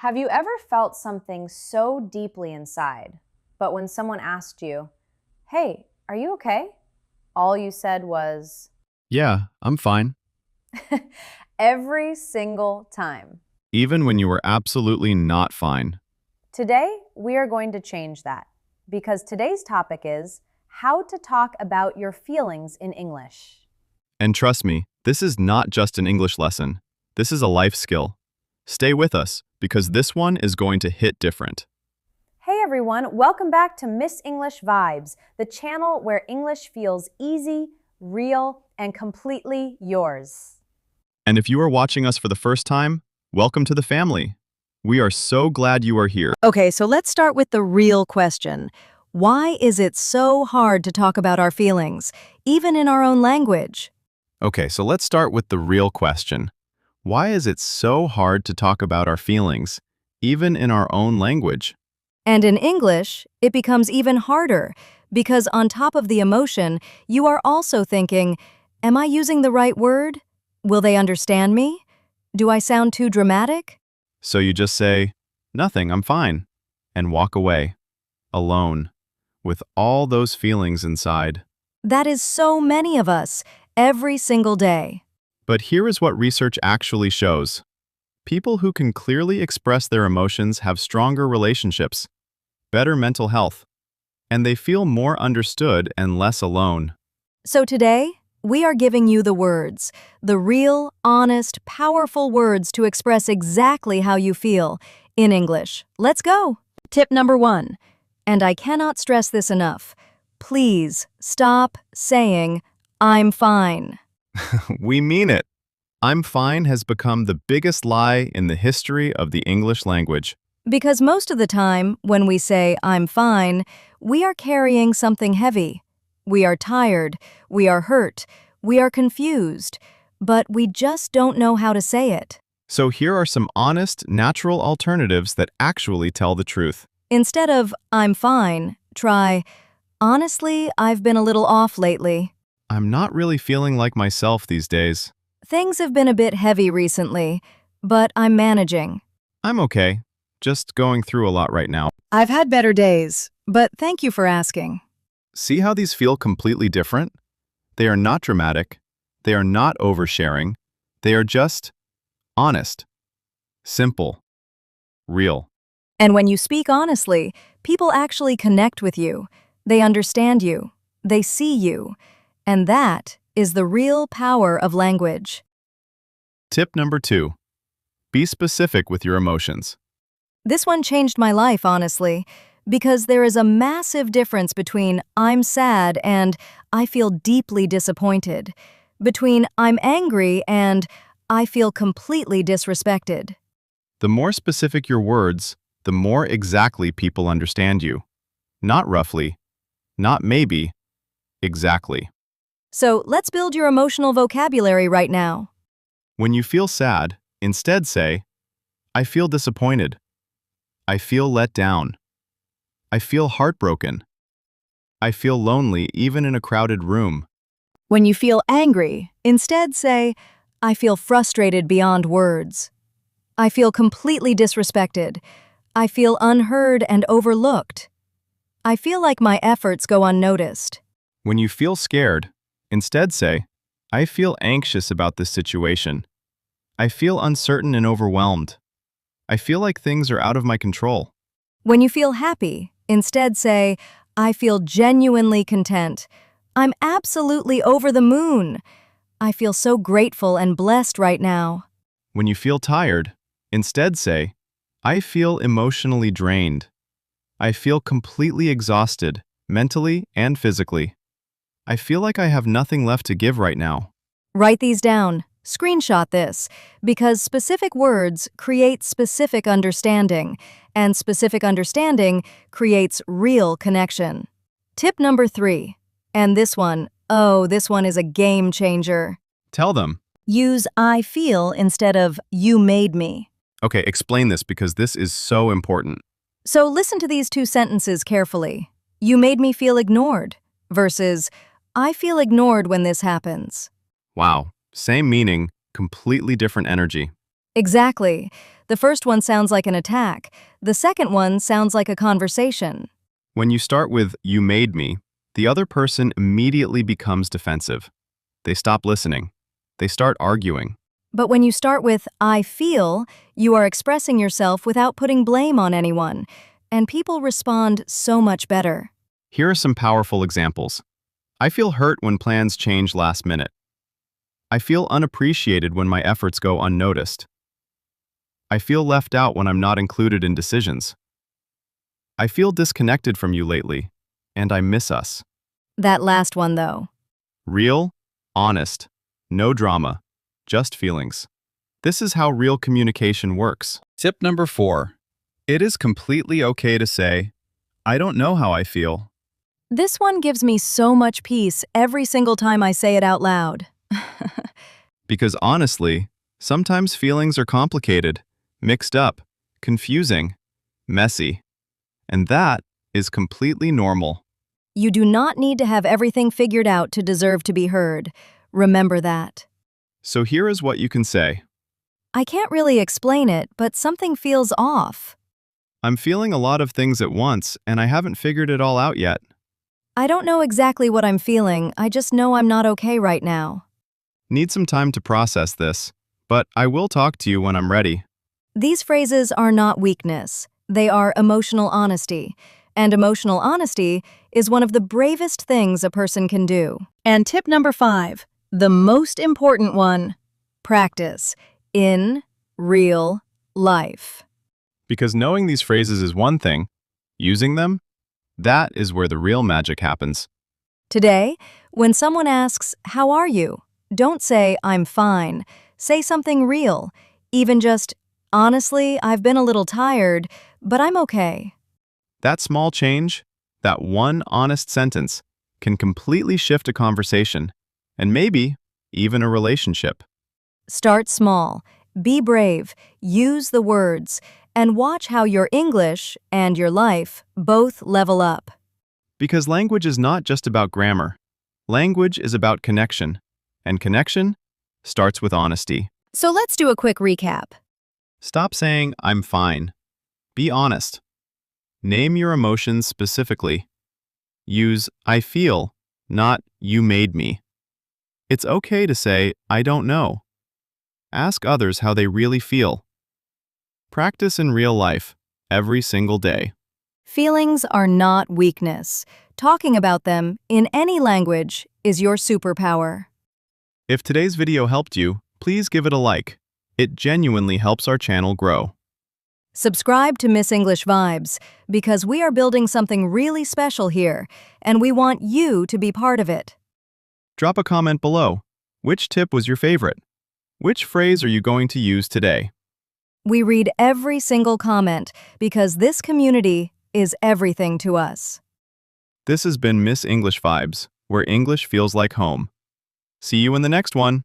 Have you ever felt something so deeply inside, but when someone asked you, "Hey, are you okay?" all you said was, Yeah, I'm fine. every single time. Even when you were absolutely not fine. Today, we are going to change that because today's topic is how to talk about your feelings in English. And trust me, this is not just an English lesson. This is a life skill. Stay with us, because this one is going to hit different. Hey everyone, welcome back to Miss English Vibes, the channel where English feels easy, real, and completely yours. And if you are watching us for the first time, welcome to the family. We are so glad you are here. Okay, so let's start with the real question. Why is it so hard to talk about our feelings, even in our own language? Okay, so let's start with the real question. Why is it so hard to talk about our feelings, even in our own language? And in English, it becomes even harder because on top of the emotion, you are also thinking, am I using the right word? Will they understand me? Do I sound too dramatic? So you just say, "Nothing, I'm fine," and walk away, alone, with all those feelings inside. That is so many of us, every single day. But here is what research actually shows. People who can clearly express their emotions have stronger relationships, better mental health, and they feel more understood and less alone. So today, we are giving you the words, the real, honest, powerful words to express exactly how you feel in English. Let's go! Tip number 1, and I cannot stress this enough. Please stop saying, "I'm fine." We mean it. "I'm fine" has become the biggest lie in the history of the English language. Because most of the time, when we say, "I'm fine," we are carrying something heavy. We are tired, we are hurt, we are confused, but we just don't know how to say it. So here are some honest, natural alternatives that actually tell the truth. Instead of, "I'm fine," try, "Honestly, I've been a little off lately. "I'm not really feeling like myself these days." Things have been a bit heavy recently, but I'm managing. "I'm okay, just going through a lot right now." I've had better days, but thank you for asking." See how these feel completely different? They are not dramatic. They are not oversharing. They are just honest, simple, real. And when you speak honestly, people actually connect with you. They understand you. They see you. And that is the real power of language. Tip number 2. Be specific with your emotions. This one changed my life, honestly, because there is a massive difference between "I'm sad" and "I feel deeply disappointed," between "I'm angry" and "I feel completely disrespected." The more specific your words, the more exactly people understand you. Not roughly, not maybe, exactly. So let's build your emotional vocabulary right now. When you feel sad, instead say, "I feel disappointed. I feel let down. I feel heartbroken. I feel lonely even in a crowded room." When you feel angry, instead say, "I feel frustrated beyond words. I feel completely disrespected. I feel unheard and overlooked. I feel like my efforts go unnoticed." When you feel scared, instead say, "I feel anxious about this situation. I feel uncertain and overwhelmed. I feel like things are out of my control." When you feel happy, instead say, "I feel genuinely content. I'm absolutely over the moon. I feel so grateful and blessed right now." When you feel tired, instead say, "I feel emotionally drained. I feel completely exhausted, mentally and physically. I feel like I have nothing left to give right now." Write these down. Screenshot this, because specific words create specific understanding, and specific understanding creates real connection. Tip number 3, and this one is a game changer. Tell them. Use "I feel" instead of "you made me." Okay, explain this because this is so important. So listen to these two sentences carefully. "You made me feel ignored" versus "I feel ignored when this happens." Wow, same meaning, completely different energy. Exactly. The first one sounds like an attack. The second one sounds like a conversation. When you start with "you made me," the other person immediately becomes defensive. They stop listening. They start arguing. But when you start with I feel, you are expressing yourself without putting blame on anyone, and people respond so much better. Here are some powerful examples. I feel hurt when plans change last minute. I feel unappreciated when my efforts go unnoticed. I feel left out when I'm not included in decisions. I feel disconnected from you lately, and I miss us. That last one, though. Real, honest, no drama, just feelings. This is how real communication works. Tip number 4. It is completely okay to say, "I don't know how I feel." This one gives me so much peace every single time I say it out loud. Because honestly, sometimes feelings are complicated, mixed up, confusing, messy. And that is completely normal. You do not need to have everything figured out to deserve to be heard. Remember that. So here is what you can say. I can't really explain it, but something feels off. I'm feeling a lot of things at once, and I haven't figured it all out yet. I don't know exactly what I'm feeling, I just know I'm not okay right now. Need some time to process this, but I will talk to you when I'm ready. These phrases are not weakness. They are emotional honesty. And emotional honesty is one of the bravest things a person can do. And tip number 5, the most important one, practice in real life. Because knowing these phrases is one thing, using them, that is where the real magic happens. Today, when someone asks, "How are you?" don't say, "I'm fine." Say something real, even just, "Honestly, I've been a little tired, but I'm okay." That small change, that one honest sentence, can completely shift a conversation, and maybe even a relationship. Start small, be brave, use the words, and watch how your English and your life both level up. Because language is not just about grammar. Language is about connection, and connection starts with honesty. So let's do a quick recap. Stop saying, "I'm fine." Be honest. Name your emotions specifically. Use "I feel," not "you made me." It's okay to say, "I don't know." Ask others how they really feel. Practice in real life, every single day. Feelings are not weakness. Talking about them in any language is your superpower. If today's video helped you, please give it a like. It genuinely helps our channel grow. Subscribe to Miss English Vibes because we are building something really special here, and we want you to be part of it. Drop a comment below. Which tip was your favorite? Which phrase are you going to use today? We read every single comment because this community is everything to us. This has been Miss English Vibes, where English feels like home. See you in the next one.